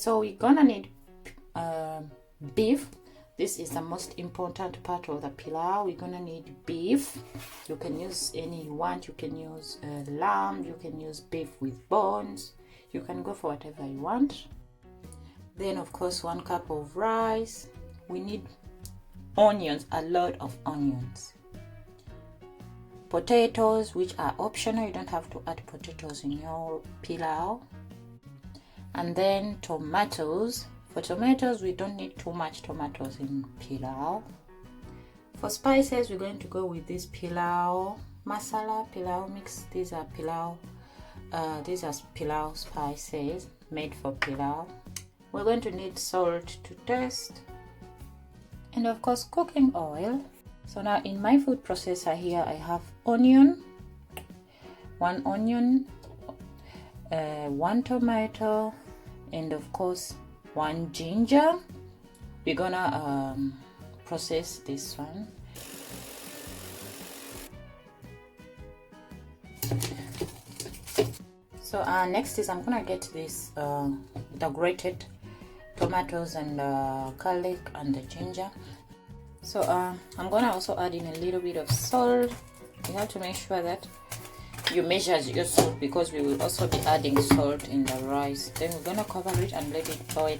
so we're gonna need beef. This is the most important part of the pilau. We're gonna need beef. You can use any you want. You can use lamb, you can use beef with bones, you can go for whatever you want. Then of course 1 cup of rice. We need onions, a lot of onions. Potatoes, which are optional, you don't have to add potatoes in your pilau. And then tomatoes. For tomatoes, we don't need too much tomatoes in pilau. For spices, we're going to go with this pilau masala, pilau mix. These are pilau spices made for pilau. We're going to need salt to taste, and of course cooking oil. So now in my food processor here, I have onion, 1 onion, 1 tomato, and of course 1 ginger. We're gonna process this one. So next is I'm gonna get this the grated tomatoes and garlic and the ginger. So I'm gonna also add in a little bit of salt. You have to make sure that you measure your salt, because we will also be adding salt in the rice. Then we're gonna cover it and let it boil.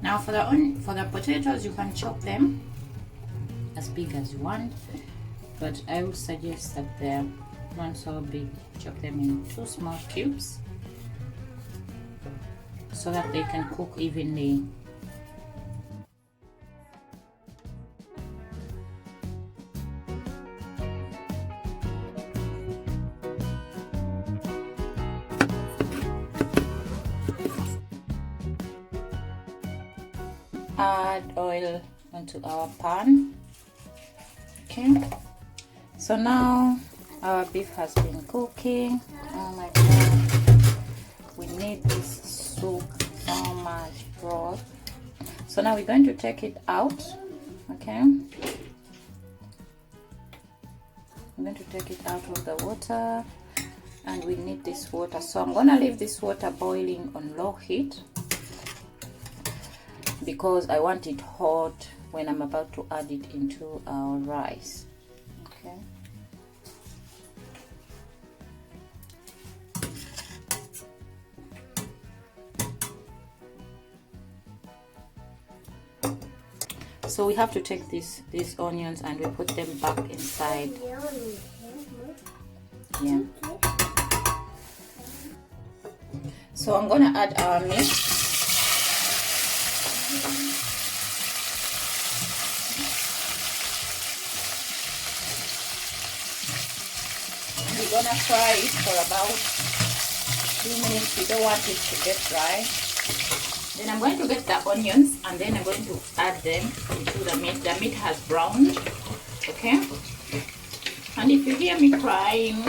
Now for the potatoes, you can chop them as big as you want, but I would suggest that they're not so big. Chop them in 2 small cubes so that they can cook evenly. Add oil onto our pan. Okay, so now our beef has been cooking. Oh my god, we need this soup, so much broth. So now we're going to take it out. Okay, I'm going to take it out of the water, and we need this water. So I'm gonna leave this water boiling on low heat, because I want it hot when I'm about to add it into our rice. Okay. So we have to take these onions and we put them back inside. Yeah. So I'm gonna add our meat. We're gonna fry it for about 2 minutes. We don't want it to get dry. Then I'm going to get the onions, and then I'm going to add them into the meat. The meat has browned, okay? And if you hear me crying,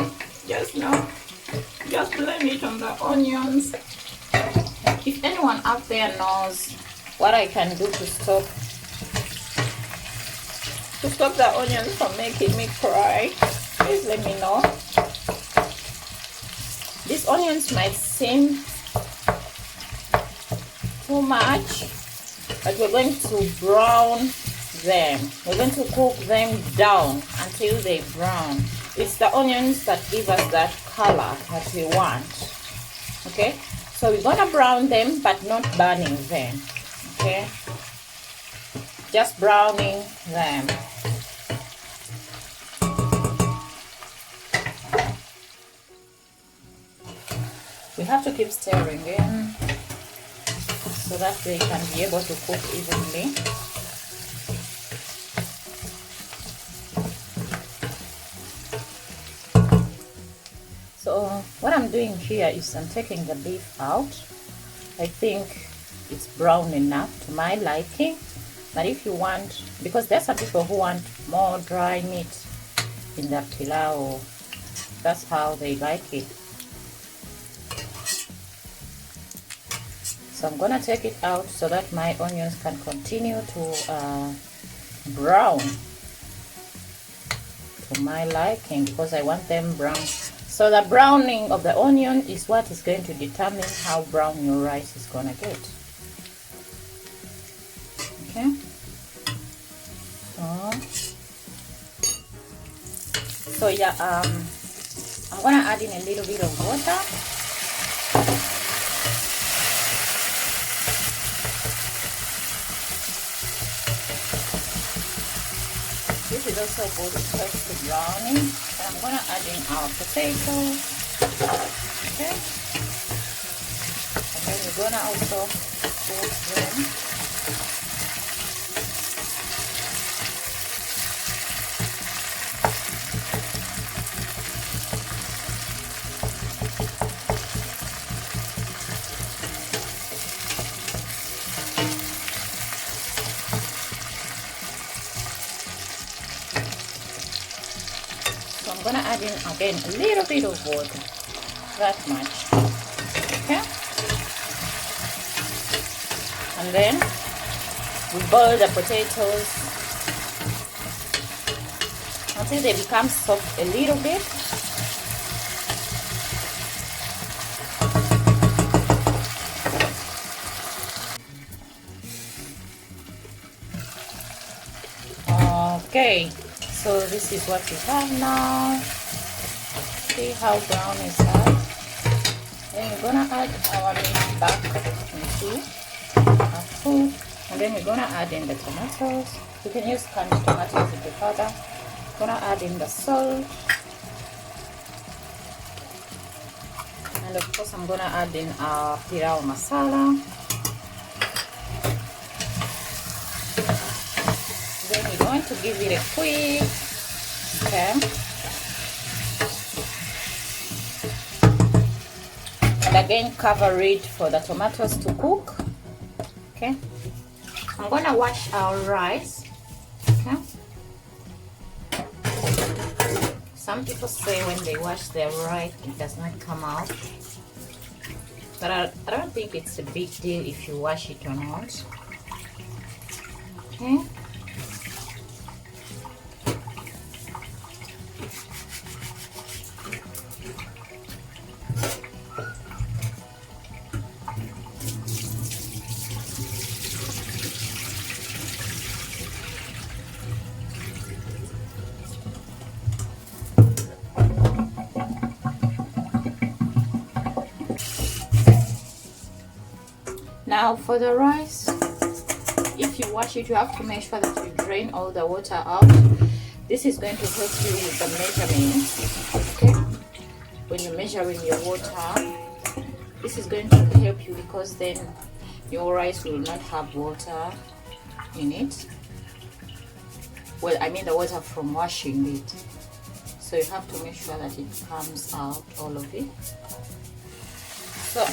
just blame it on the onions. If anyone out there knows what I can do to stop the onions from making me cry, please let me know. These onions might seem too much, but we're going to brown them. We're going to cook them down until they brown. It's the onions that give us that color that we want. Okay, so we're gonna brown them, but not burning them. Okay, just browning them. We have to keep stirring in so that they can be able to cook evenly. What I'm doing here is I'm taking the beef out. I think it's brown enough to my liking, but if you want, because there's some people who want more dry meat in the pilau, that's how they like it. So I'm gonna take it out so that my onions can continue to brown to my liking, because I want them brown. So the browning of the onion is what is going to determine how brown your rice is gonna get. Okay. So yeah, I'm gonna add in a little bit of water. This is also good, close to browning. And I'm gonna add in our potatoes. Okay. And then we're gonna also cook them. So I'm gonna add in again a little bit of water, that much, okay? And then we boil the potatoes until they become soft a little bit. Okay. So this is what we have now. See how brown is that? Then we're gonna add our meat back into our food, and then we're gonna add in the tomatoes. You can use canned tomatoes if you prefer that. Gonna add in the salt, and of course I'm gonna add in our pilau masala. Then we're going to give it a quick stir, and again cover it for the tomatoes to cook. Okay, I'm gonna wash our rice. Okay, some people say when they wash their rice it does not come out, but I don't think it's a big deal if you wash it or not. Okay. Now for the rice, if you wash it, you have to make sure that you drain all the water out. This is going to help you with the measurements. Okay, when you're measuring your water, this is going to help you, because then your rice will not have water in it. Well, I mean the water from washing it. So you have to make sure that it comes out, all of it. So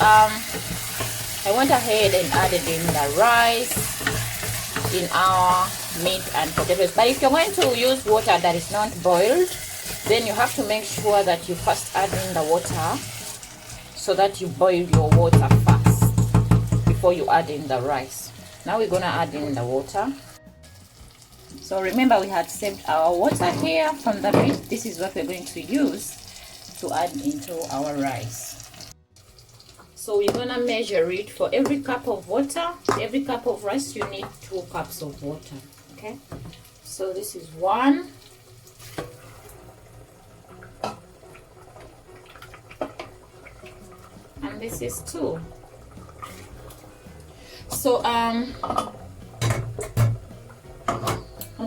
I went ahead and added in the rice, in our meat and potatoes. But if you're going to use water that is not boiled, then you have to make sure that you first add in the water, so that you boil your water first before you add in the rice. Now we're gonna add in the water. So remember, we had saved our water here from the meat. This is what we're going to use to add into our rice. So we're gonna measure it. For every cup of water, every cup of rice, you need 2 cups of water. Okay, so this is 1, and this is 2. So I'm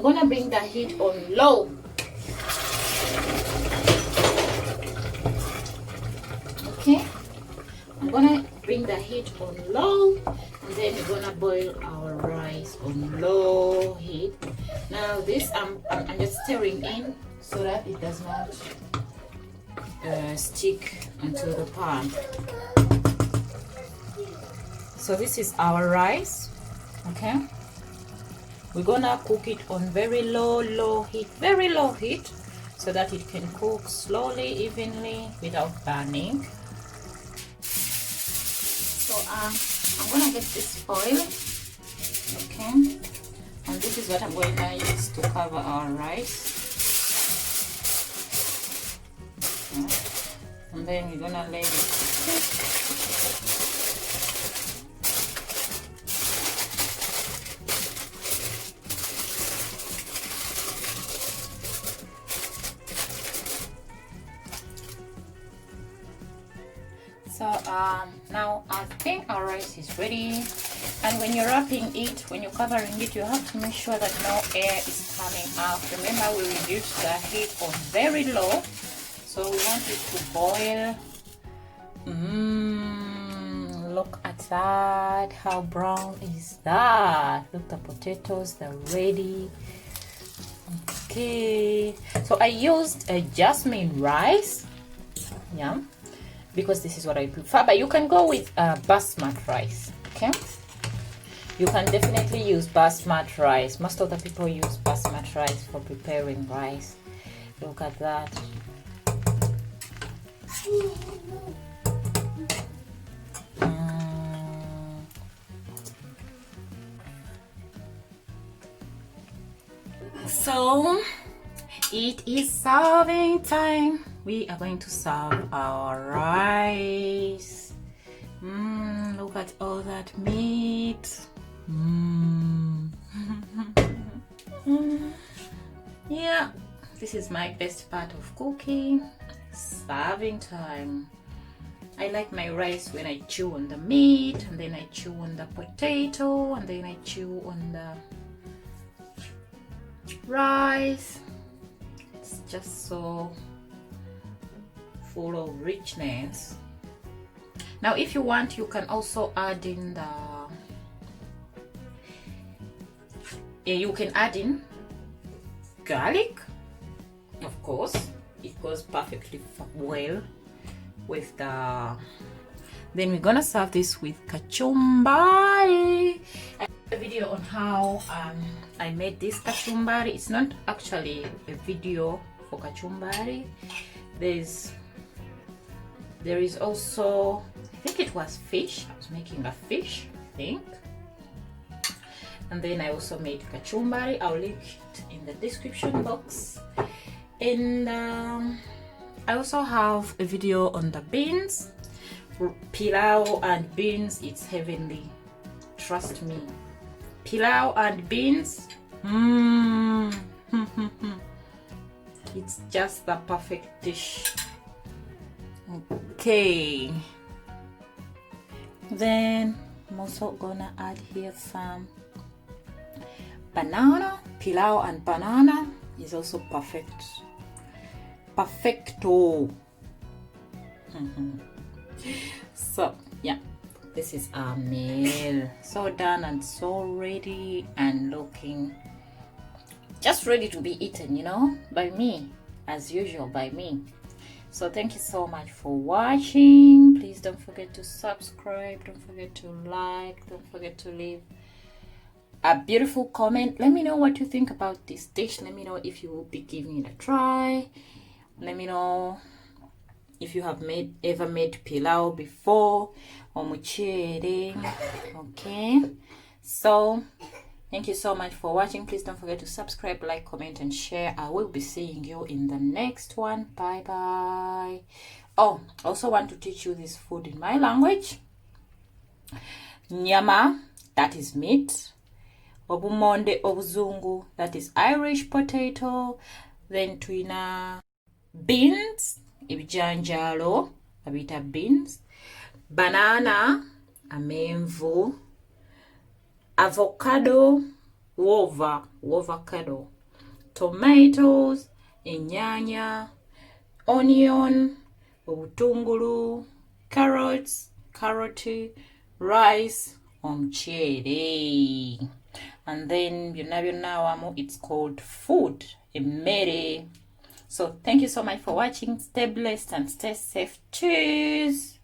gonna bring the heat on low. Okay, I'm gonna bring the heat on low, and then we're gonna boil our rice on low heat. Now this I'm just stirring in so that it does not stick into the pan. So this is our rice. Okay, we're gonna cook it on very low heat, so that it can cook slowly, evenly, without burning. So I'm gonna get this oil. Okay, and this is what I'm going to use to cover our rice. Okay. And then we're gonna let it cook. So now I think our rice is ready, and when you're wrapping it, when you're covering it, you have to make sure that no air is coming out. Remember, we reduced the heat on very low, so we want it to boil. Look at that, how brown is that? Look, the potatoes, they're ready. Okay, so I used a jasmine rice, yeah, because this is what I prefer, but you can go with basmati rice. Okay, you can definitely use basmati rice. Most of the people use basmati rice for preparing rice. Look at that. So it is serving time. We are going to serve our rice. Look at all that meat. Yeah, this is my best part of cooking. Serving time. I like my rice when I chew on the meat, and then I chew on the potato, and then I chew on the rice. It's just so full of richness. Now if you want, you can also add in you can add in garlic. Of course, it goes perfectly well with the. Then we're gonna serve this with kachumbari. I have a video on how I made this kachumbari. It's not actually a video for kachumbari. There is also, I think it was fish. I was making a fish, I think. And then I also made kachumbari. I'll link it in the description box. And I also have a video on the beans. Pilau and beans, it's heavenly. Trust me. Pilau and beans. It's just the perfect dish. Okay, then I'm also gonna add here some banana. Pilau and banana is also perfect. Perfecto. So yeah, this is our meal. So done and so ready and looking just ready to be eaten, you know, by me, as usual, by me. So thank you so much for watching. Please don't forget to subscribe, don't forget to like, don't forget to leave a beautiful comment. Let me know what you think about this dish. Let me know if you will be giving it a try. Let me know if you have ever made pilau before or muchere. Okay, so thank you so much for watching. Please don't forget to subscribe, like, comment, and share. I will be seeing you in the next one. Bye bye. Oh, I also want to teach you this food in my language. Nyama, that is meat. Obumonde obuzungu, that is Irish potato. Then tuina beans, ibijanjalo, abita beans. Banana, amenvu. Avocado, avocado. Tomatoes, inyanya. Onion, obutungulu. Carrots, carrot. Rice, omuceere. And then byonna byonna awamu, it's called food, emmere. So thank you so much for watching. Stay blessed and stay safe. Cheers.